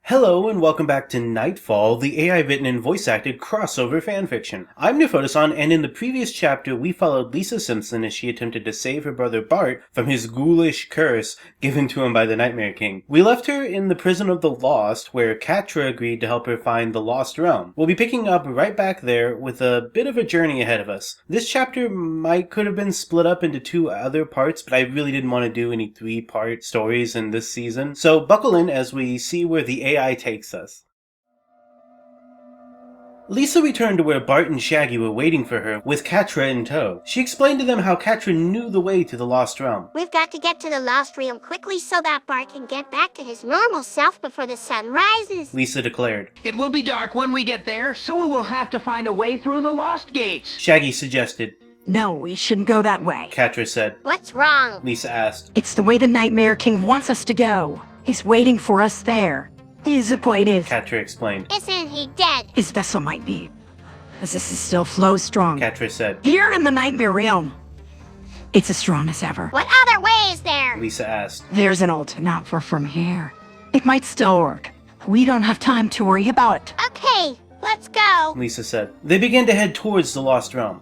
Hello and welcome back to Nightfall, the AI written and voice acted crossover fanfiction. I'm Newfotoson, and in the previous chapter we followed Lisa Simpson as she attempted to save her brother Bart from his ghoulish curse given to him by the Nightmare King. We left her in the Prison of the Lost, where Catra agreed to help her find the Lost Realm. We'll be picking up right back there with a bit of a journey ahead of us. This chapter could have been split up into two other parts, but I really didn't want to do any three-part stories in this season. So buckle in as we see where the AI takes us. Lisa returned to where Bart and Shaggy were waiting for her, with Catra in tow. She explained to them how Catra knew the way to the Lost Realm. We've got to get to the Lost Realm quickly so that Bart can get back to his normal self before the sun rises, Lisa declared. It will be dark when we get there, so we will have to find a way through the Lost Gates. Shaggy suggested. No, we shouldn't go that way. Catra said. What's wrong? Lisa asked. It's the way the Nightmare King wants us to go. He's waiting for us there. The point is, Catra explained. Isn't he dead? his vessel might be, as this is still flow strong. Catra said. Here in the Nightmare Realm, it's as strong as ever. What other way is there? Lisa asked. There's an ult not far from here. It might still work. We don't have time to worry about it. Okay, let's go. Lisa said. They began to head towards the Lost Realm.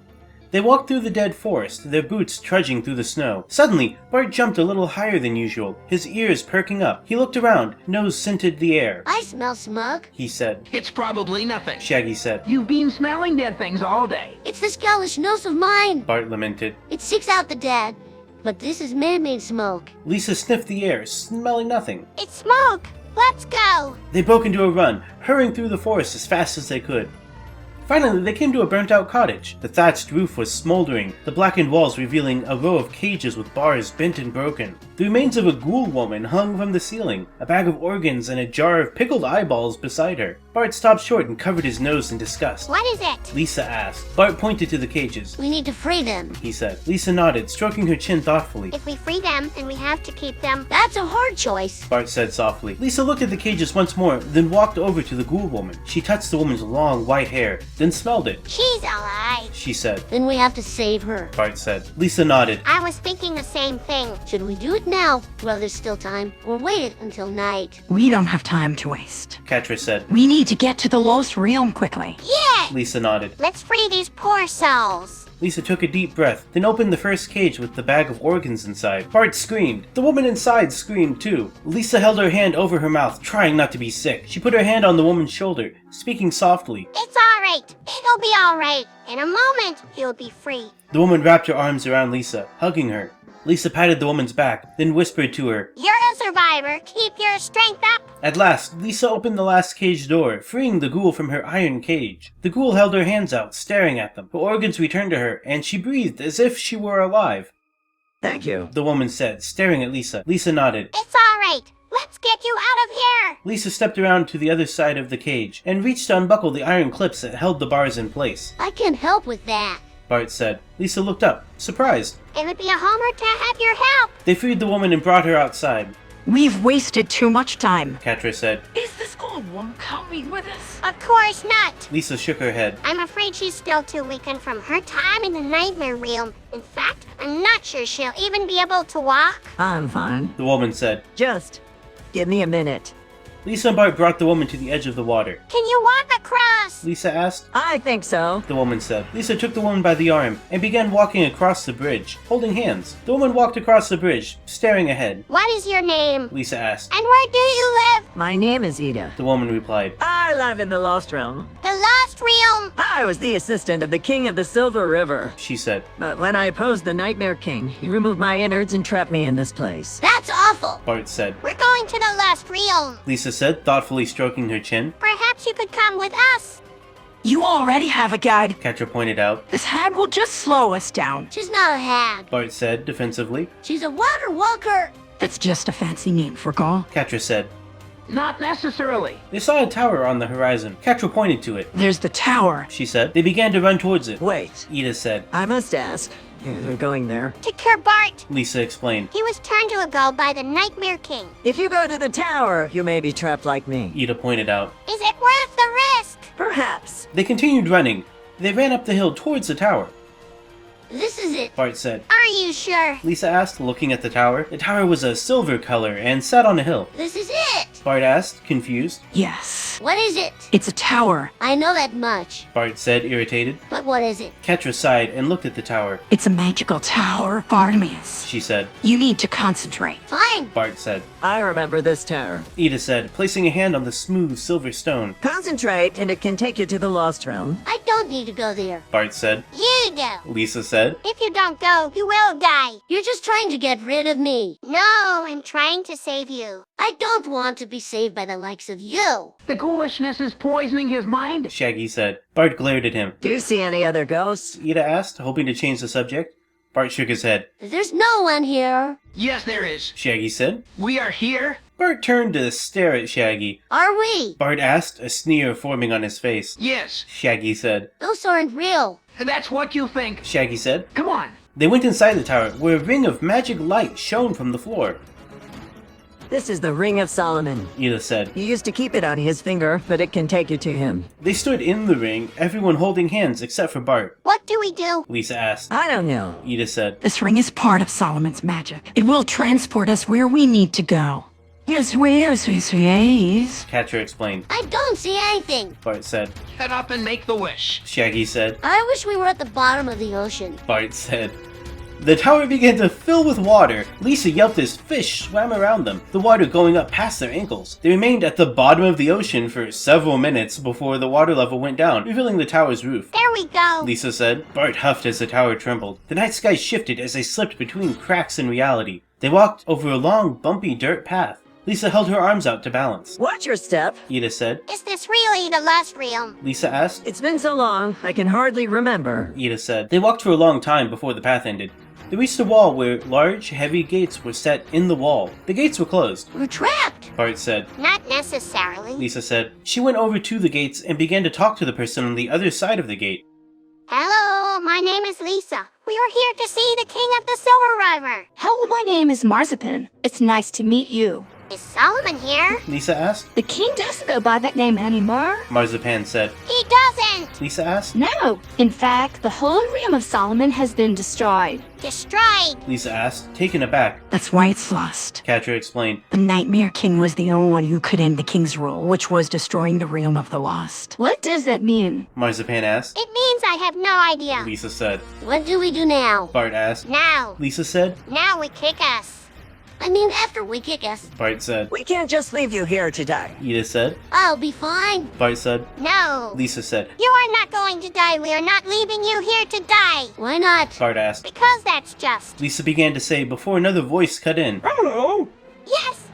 They walked through the dead forest, their boots trudging through the snow. Suddenly, Bart jumped a little higher than usual, his ears perking up. He looked around, nose scented the air. I smell smoke. He said. It's probably nothing. Shaggy said. You've been smelling dead things all day. It's this girlish nose of mine. Bart lamented. It seeks out the dead, but this is man-made smoke. Lisa sniffed the air, smelling nothing. It's smoke. Let's go. They broke into a run, hurrying through the forest as fast as they could. Finally, they came to a burnt-out cottage. The thatched roof was smoldering, the blackened walls revealing a row of cages with bars bent and broken. The remains of a ghoul woman hung from the ceiling, a bag of organs and a jar of pickled eyeballs beside her. Bart stopped short and covered his nose in disgust. What is it? Lisa asked. Bart pointed to the cages. We need to free them. He said. Lisa nodded, stroking her chin thoughtfully. If we free them and we have to keep them, that's a hard choice. Bart said softly. Lisa looked at the cages once more, then walked over to the ghoul woman. She touched the woman's long white hair, then smelled it. She's alive. She said. Then we have to save her. Bart said. Lisa nodded. I was thinking the same thing. Should we do it now, while there's still time, or wait until night? We don't have time to waste. Catra said. We need to get to the Lost Realm quickly. Yeah! Lisa nodded. Let's free these poor souls. Lisa took a deep breath, then opened the first cage with the bag of organs inside. Bart screamed. The woman inside screamed too. Lisa held her hand over her mouth, trying not to be sick. She put her hand on the woman's shoulder, speaking softly. It's alright. It'll be alright. In a moment, you'll be free. The woman wrapped her arms around Lisa, hugging her. Lisa patted the woman's back, then whispered to her. You're a survivor. Keep your strength up. At last, Lisa opened the last cage door, freeing the ghoul from her iron cage. The ghoul held her hands out, staring at them. Her organs returned to her, and she breathed as if she were alive. Thank you. The woman said, staring at Lisa. Lisa nodded. It's alright. Let's get you out of here. Lisa stepped around to the other side of the cage, and reached to unbuckle the iron clips that held the bars in place. I can help with that. Bart said. Lisa looked up, surprised. It would be a honor to have your help. They freed the woman and brought her outside. We've wasted too much time. Catra said. Is this old woman coming with us? Of course not. Lisa shook her head. I'm afraid she's still too weakened from her time in the Nightmare Realm. In fact, I'm not sure she'll even be able to walk. I'm fine. The woman said. Just give me a minute. Lisa and Bart brought the woman to the edge of the water. Can you walk across? Lisa asked. I think so. The woman said. Lisa took the woman by the arm and began walking across the bridge, holding hands. The woman walked across the bridge, staring ahead. What is your name? Lisa asked. And where do you live? My name is Ida. The woman replied. I live in the Lost Realm. The Lost Realm. I was the assistant of the King of the Silver River. She said. But when I opposed the Nightmare King, he removed my innards and trapped me in this place. That's awful. Bart said. We're going to the Lost Realm. Lisa said, thoughtfully stroking her chin. Perhaps you could come with us. You already have a guide. Catra pointed out. This hag will just slow us down. She's not a hag. Bart said, defensively. She's a water walker. That's just a fancy name for Gaul. Catra said. Not necessarily. They saw a tower on the horizon. Catra pointed to it. There's the tower. She said. They began to run towards it. Wait, Ida said. I must ask. You're going there. To cure Bart. Lisa explained. He was turned to a gull by the Nightmare King. If you go to the tower, you may be trapped like me. Ida pointed out. Is it worth the risk? Perhaps. They continued running. They ran up the hill towards the tower. This is it. Bart said. Are you sure? Lisa asked, looking at the tower. The tower was a silver color and sat on a hill. This is it. Bart asked, confused. Yes. What is it? It's a tower. I know that much. Bart said, irritated. But what is it? Catra sighed and looked at the tower. It's a magical tower, Bartimaeus. She said. You need to concentrate. Fine. Bart said. I remember this tower. Ida said, placing a hand on the smooth silver stone. Concentrate, and it can take you to the Lost Realm. I don't need to go there. Bart said. You do. Lisa said. If you don't go, you will die. You're just trying to get rid of me. No, I'm trying to save you. I don't want to be saved by the likes of you. The ghoulishness is poisoning his mind. Shaggy said. Bart glared at him. Do you see any other ghosts? Ida asked, hoping to change the subject. Bart shook his head. There's no one here. Yes, there is. Shaggy said. We are here. Bart turned to stare at Shaggy. Are we? Bart asked, a sneer forming on his face. Yes, Shaggy said. Those aren't real. that's what you think. Shaggy said. Come on. They went inside the tower, where a ring of magic light shone from the floor. This is the Ring of Solomon. Ida said. He used to keep it on his finger, but it can take you to him. They stood in the ring, everyone holding hands except for Bart. What do we do? Lisa asked. I don't know. Ida said. This ring is part of Solomon's magic. It will transport us where we need to go. Yes. Catra explained. I don't see anything. Bart said. Get up and make the wish. Shaggy said. I wish we were at the bottom of the ocean. Bart said. The tower began to fill with water. Lisa yelped as fish swam around them, the water going up past their ankles. They remained at the bottom of the ocean for several minutes before the water level went down, revealing the tower's roof. There we go. Lisa said. Bart huffed as the tower trembled. The night sky shifted as they slipped between cracks in reality. They walked over a long, bumpy dirt path. Lisa held her arms out to balance. Watch your step. Ida said. Is this really the Lost Realm? Lisa asked. It's been so long, I can hardly remember. Ida said. They walked for a long time before the path ended. They reached a wall where large, heavy gates were set in the wall. The gates were closed. We're trapped. Bart said. Not necessarily. Lisa said. She went over to the gates and began to talk to the person on the other side of the gate. Hello, my name is Lisa. We are here to see the King of the Silver River. Hello, my name is Marzipan. It's nice to meet you. Is Solomon here? Lisa asked. The king doesn't go by that name anymore. Marzipan said. He doesn't. Lisa asked. No. In fact, the whole realm of Solomon has been destroyed. Destroyed. Lisa asked, taken aback. That's why it's lost. Catra explained. The Nightmare King was the only one who could end the king's rule, which was destroying the realm of the lost. What does that mean? Marzipan asked. It means I have no idea. Lisa said. What do we do now? Bart asked. Now. Lisa said. Now we kick us. I mean, after we kick us. Bart said. We can't just leave you here to die. Ida said. I'll be fine. Bart said. No. Lisa said. You are not going to die. We are not leaving you here to die. Why not? Bart asked. Because that's just. Lisa began to say before another voice cut in. Hello! Yes,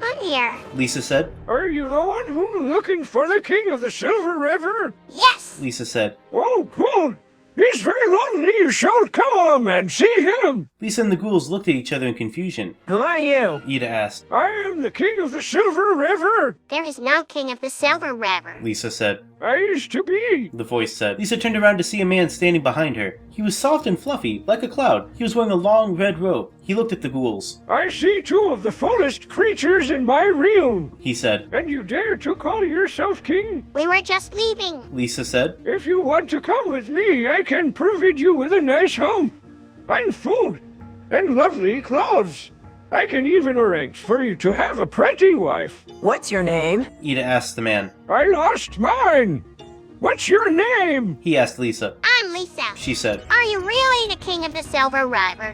I'm here. Lisa said. Are you the one who's looking for the King of the Silver River? Yes. Lisa said. Oh, cool! He's very lonely. You should come and see him. Lisa and the ghouls looked at each other in confusion. Who are you? Ida asked. I am the King of the Silver River. There is no King of the Silver River. Lisa said. I used to be. The voice said. Lisa turned around to see a man standing behind her. He was soft and fluffy, like a cloud. He was wearing a long red robe. He looked at the ghouls. I see two of the fullest creatures in my realm. He said. And you dare to call yourself king? We were just leaving. Lisa said. If you want to come with me, I can provide you with a nice home, and food, and lovely clothes. I can even arrange for you to have a pretty wife. What's your name? Ida asked the man. I lost mine. What's your name? He asked Lisa. I'm Lisa. She said. Are you really the King of the Silver River?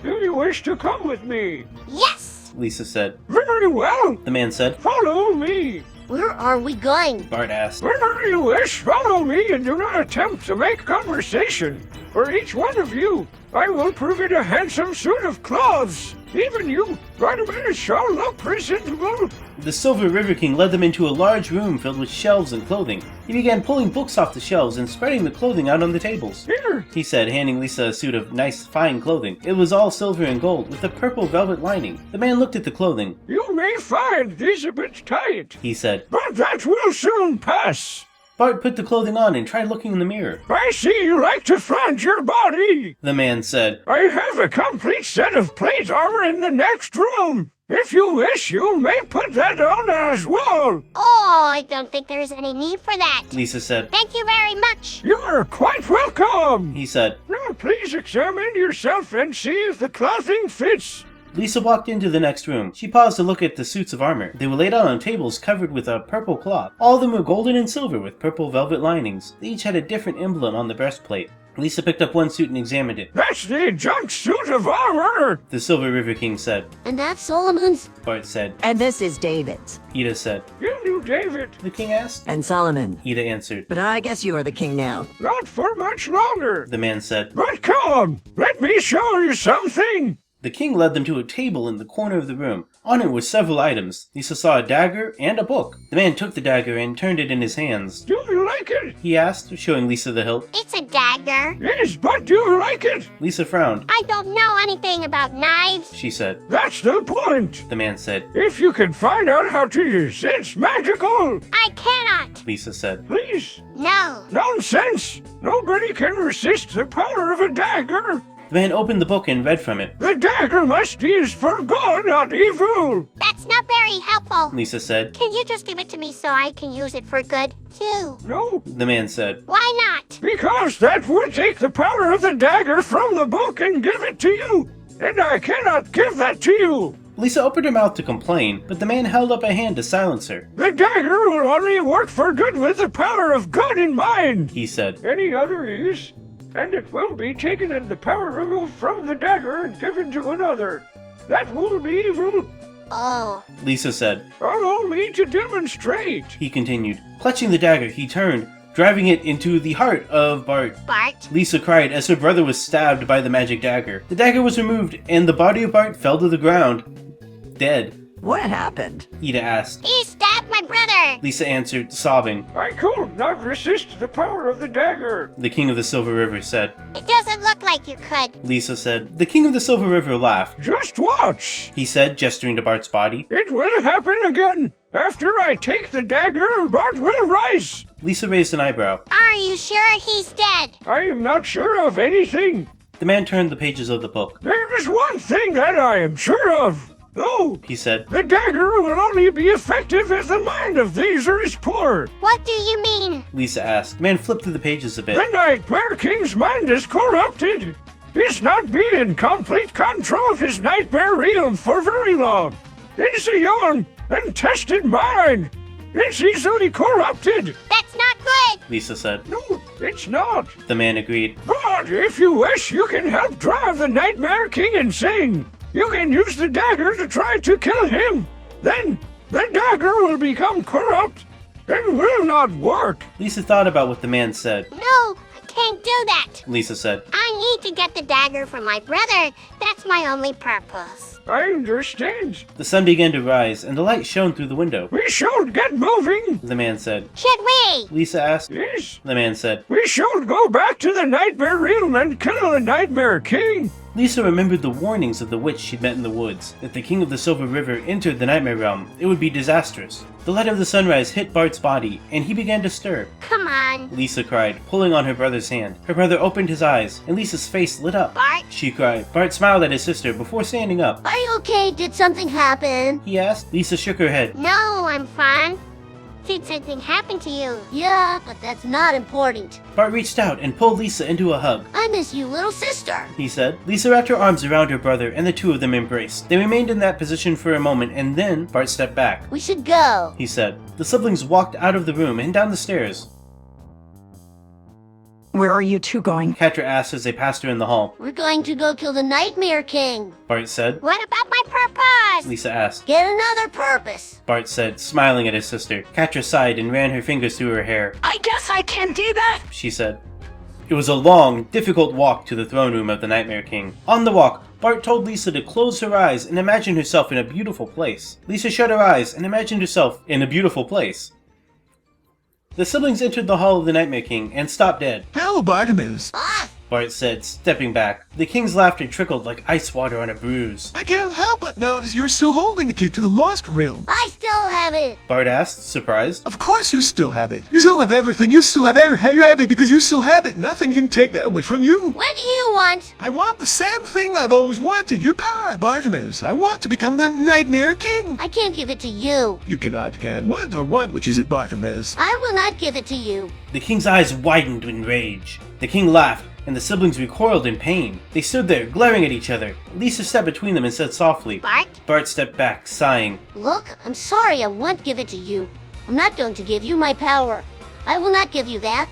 Do you wish to come with me? Yes. Lisa said. Very well. The man said. Follow me. Where are we going? Bart asked. Wherever you wish, follow me and do not attempt to make conversation. For each one of you, I will provide a handsome suit of clothes. Even you, Bartimaeus, shall look presentable. The Silver River King led them into a large room filled with shelves and clothing. He began pulling books off the shelves and spreading the clothing out on the tables. Here, He said, handing Lisa a suit of nice, fine clothing. It was all silver and gold, with a purple velvet lining. The man looked at the clothing. you may find these a bit tight, He said. but that will soon pass. Bart put the clothing on and tried looking in the mirror. I see you like to flaunt your body. The man said. I have a complete set of plate armor in the next room. If you wish, you may put that on as well. Oh, I don't think there is any need for that. Lisa said. Thank you very much. You're quite welcome. He said. Now please examine yourself and see if the clothing fits. Lisa walked into the next room. She paused to look at the suits of armor. They were laid out on tables covered with a purple cloth. All of them were golden and silver with purple velvet linings. They each had a different emblem on the breastplate. Lisa picked up one suit and examined it. That's the junk suit of armor! The Silver River King said. And that's Solomon's? Bart said. And this is David's. Ida said. You knew David. The king asked. And Solomon. Ida answered. But I guess you are the king now. Not for much longer. The man said. But come on, let me show you something. The king led them to a table in the corner of the room. On it were several items. Lisa saw a dagger and a book. The man took the dagger and turned it in his hands. Do you like it? He asked, showing Lisa the hilt. It's a dagger. Yes, but do you like it? Lisa frowned. I don't know anything about knives. She said. That's the point. The man said. If you can find out how to use it, it's magical. I cannot. Lisa said. Please. No. Nonsense. Nobody can resist the power of a dagger. The man opened the book and read from it. The dagger must be used for good, not evil. That's not very helpful. Lisa said. Can you just give it to me so I can use it for good, too? No, The man said. Why not? because that would take the power of the dagger from the book and give it to you. And I cannot give that to you. Lisa opened her mouth to complain, but the man held up a hand to silence her. The dagger will only work for good with the power of good in mind. He said. Any other use, and it will be taken and the power removed from the dagger and given to another. That will be evil. Oh. Lisa said. Allow me to demonstrate. He continued. Clutching the dagger, he turned, driving it into the heart of Bart. Bart? Lisa cried as her brother was stabbed by the magic dagger. The dagger was removed, and the body of Bart fell to the ground, dead. What happened? Ida asked. He stabbed my brother. Lisa answered, sobbing. I could not resist the power of the dagger. The king of the Silver River said. It doesn't look like you could. Lisa said. The king of the Silver River laughed. Just watch. He said, gesturing to Bart's body. It will happen again. After I take the dagger, Bart will rise. Lisa raised an eyebrow. Are you sure he's dead? I am not sure of anything. The man turned the pages of the book. There is one thing that I am sure of. Oh, He said. the dagger will only be effective if the mind of these is poor. What do you mean? Lisa asked. The man flipped through the pages a bit. The Nightmare King's mind is corrupted. He's not been in complete control of his nightmare realm for very long. It's a young and tested mind. It's easily corrupted. That's not good. Lisa said. No, it's not. The man agreed. But if you wish, you can help drive the Nightmare King insane. You can use the dagger to try to kill him. Then the dagger will become corrupt and will not work. Lisa thought about what the man said. No, I can't do that. Lisa said. I need to get the dagger from my brother. That's my only purpose. I understand. The sun began to rise, and the light shone through the window. We should get moving. The man said. Should we? Lisa asked. Yes, The man said. we should go back to the Nightmare Realm and kill the Nightmare King. Lisa remembered the warnings of the witch she'd met in the woods. If the king of the Silver River entered the Nightmare Realm, it would be disastrous. The light of the sunrise hit Bart's body, and he began to stir. Come on. Lisa cried, pulling on her brother's hand. Her brother opened his eyes, and Lisa's face lit up. Bart? She cried. Bart smiled at his sister before standing up. Are you okay? Did something happen? He asked. Lisa shook her head. No, I'm fine. Did something happen to you? Yeah, but that's not important. Bart reached out and pulled Lisa into a hug. I miss you, little sister. He said. Lisa wrapped her arms around her brother, and the two of them embraced. They remained in that position for a moment, and then Bart stepped back. We should go. He said. The siblings walked out of the room and down the stairs. Where are you two going? Catra asked as they passed her in the hall. We're going to go kill the Nightmare King. Bart said. What about my purpose? Lisa asked. Get another purpose. Bart said, smiling at his sister. Catra sighed and ran her fingers through her hair. I guess I can do that. She said. It was a long, difficult walk to the throne room of the Nightmare King. On the walk, Bart told Lisa to close her eyes and imagine herself in a beautiful place. Lisa shut her eyes and imagined herself in a beautiful place. The siblings entered the hall of the Nightmare King and stopped dead. Hello, Bartimaeus. Ah, Bart said, stepping back. The king's laughter trickled like ice water on a bruise. I can't help but notice you're still holding the key to the Lost Realm. I still have it. Bart asked, surprised. Of course you still have it. You still have everything. You still have everything because you still have it. Nothing can take that away from you. What do you want? I want the same thing I've always wanted. Your power, Bartimaeus. I want to become the Nightmare King. I can't give it to you. You cannot can. One or one, which is it, Bartimaeus? I will not give it to you. The king's eyes widened in rage. The king laughed, and the siblings recoiled in pain. They stood there, glaring at each other. Lisa stepped between them and said softly. Bart? Bart stepped back, sighing. Look, I'm sorry I won't give it to you. I'm not going to give you my power. I will not give you that.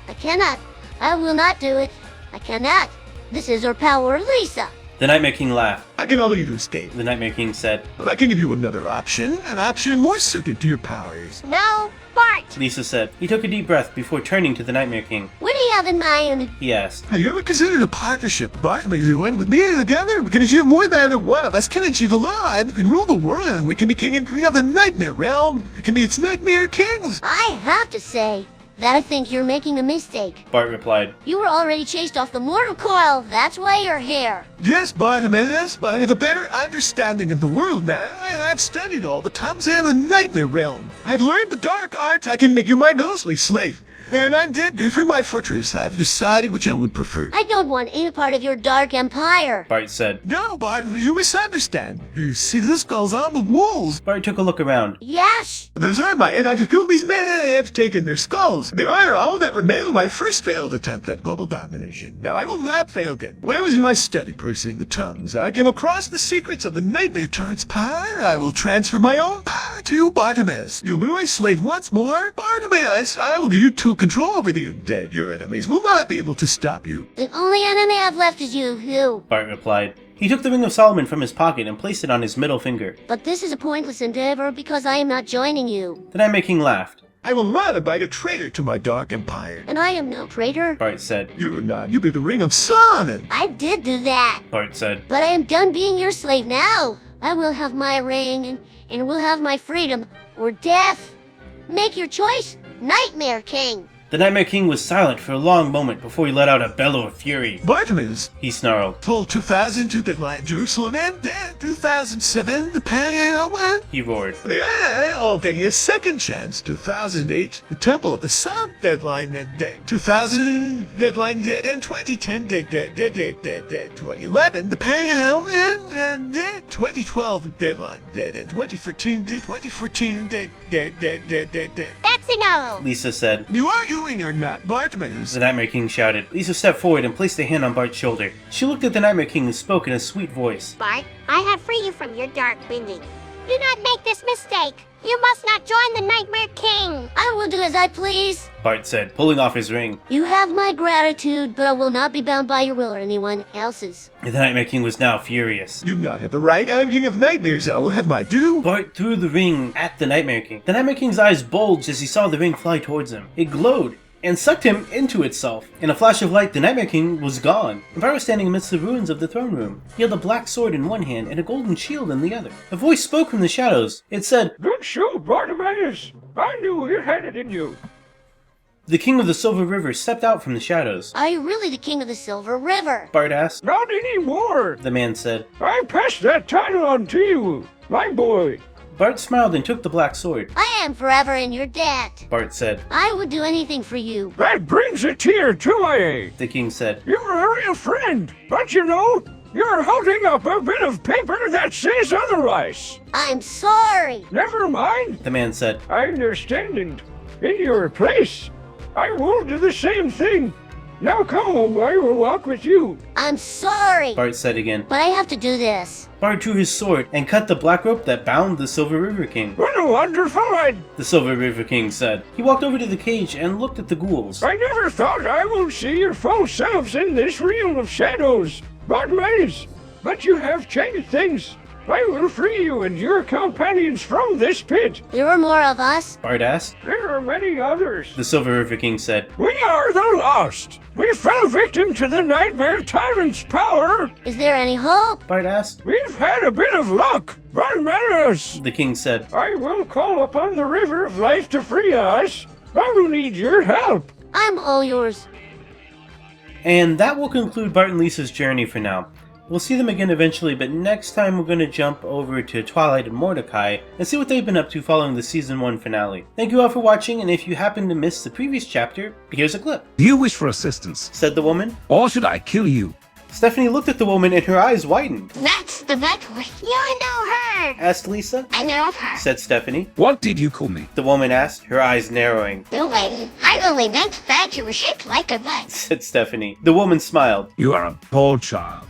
I cannot. I will not do it. I cannot. This is her power, Lisa. The Nightmare King laughed. I can allow you to escape, The Nightmare King said. but I can give you another option, an option more suited to your powers. No, Bart. Lisa said. He took a deep breath before turning to the Nightmare King. What do you have in mind? He asked. Have you ever considered a partnership? Bart, maybe you win with me together? We can achieve more than either one of us can achieve alone. We can rule the world, and we can be king and queen of the Nightmare Realm. We can be its Nightmare Kings. I have to say that I think you're making a mistake. Bart replied. You were already chased off the mortal coil. That's why you're here. Yes, Bartimaeus, but I have a better understanding of the world now. I've studied all the times in the Nightmare Realm. I've learned the dark arts. I can make you my ghostly slave. And I'm dead for my fortress. I've decided which I would prefer. I don't want any part of your dark empire. Bart said. No, Bart, you misunderstand. You see the skulls on the walls. Bart took a look around. Yes. Those are my, and I've killed these men and I have taken their skulls. They are all that remain of my first failed attempt at global domination. Now I will not fail again. When I was in my study pursuing the tongues, I came across the secrets of the Nightmare Turret's power. I will transfer my own power to you, Bartimaeus. You'll be my slave once more. Bartimaeus, I will give you total control over the undead. Your enemies will not be able to stop you. The only enemy I've left is you. Bart replied. He took the Ring of Solomon from his pocket and placed it on his middle finger. But this is a pointless endeavor because I am not joining you. The Nightmare King laughed. I will not abide a traitor to my dark empire. And I am no traitor. Bart said. You're not. You be the Ring of Solomon. I did do that. Bart said. But I am done being your slave now. I will have my ring and will have my freedom or death. Make your choice, Nightmare King. The Nightmare King was silent for a long moment before he let out a bellow of fury. Bartimaeus. He snarled. Full 2002 deadline Jerusalem and 2007 the Pan. He roared. I'll give you a second chance. 2008 the Temple of the Sun deadline dead. 2000 deadline dead and 2010 dead. 2011 the Pan and dead. 2012 deadline dead and 2014 dead. That's a no. Lisa said. You are doing or not, Bartimaeus? The Nightmare King shouted. Lisa stepped forward and placed a hand on Bart's shoulder. She looked at the Nightmare King and spoke in a sweet voice. Bart, I have freed you from your dark binding. Do not make this mistake. You must not join the Nightmare King. I will do as I please, Bart said, pulling off his ring. You have my gratitude, but I will not be bound by your will or anyone else's. The Nightmare King was now furious. You not have the right. I'm king of nightmares. I will have my due. Bart threw the ring at the Nightmare King. The Nightmare King's eyes bulged as he saw the ring fly towards him. It glowed and sucked him into itself. In a flash of light, the Nightmare King was gone. Bart was standing amidst the ruins of the throne room. He held a black sword in one hand and a golden shield in the other. A voice spoke from the shadows. It said, Good show, Bartimaeus. I knew we had it in you. The King of the Silver River stepped out from the shadows. Are you really the King of the Silver River? Bart asked. Not anymore. The man said. I passed that title on to you, my boy. Bart smiled and took the black sword. I am forever in your debt. Bart said. I would do anything for you. That brings a tear to my eye. The king said. You're a real friend, but you know, you're holding up a bit of paper that says otherwise. I'm sorry. Never mind. The man said. I understand, and in your place, I will do the same thing. Now come home, I will walk with you. I'm sorry. Bart said again. But I have to do this. Bart drew his sword and cut the black rope that bound the Silver River King. What a wonderful ride. The Silver River King said. He walked over to the cage and looked at the ghouls. I never thought I would see your false selves in this realm of shadows, Bartimaeus. But you have changed things. I will free you and your companions from this pit. There are more of us. Bart asked. There are many others. The Silver River King said. We are the lost. We fell victim to the Nightmare Tyrant's power. Is there any hope? Bart asked. We've had a bit of luck, Bartimaeus. The king said. I will call upon the River of Life to free us. I will need your help. I'm all yours. And that will conclude Bart and Lisa's journey for now. We'll see them again eventually, but next time we're going to jump over to Twilight and Mordecai and see what they've been up to following the Season 1 finale. Thank you all for watching, and if you happen to miss the previous chapter, here's a clip. Do you wish for assistance? Said the woman. Or should I kill you? Stephanie looked at the woman and her eyes widened. That's the necklace. You know her. Asked Lisa. I know her. Said Stephanie. What did you call me? The woman asked, her eyes narrowing. The lady. I only meant that you were shaped like a nut. Said Stephanie. The woman smiled. You are a poor child.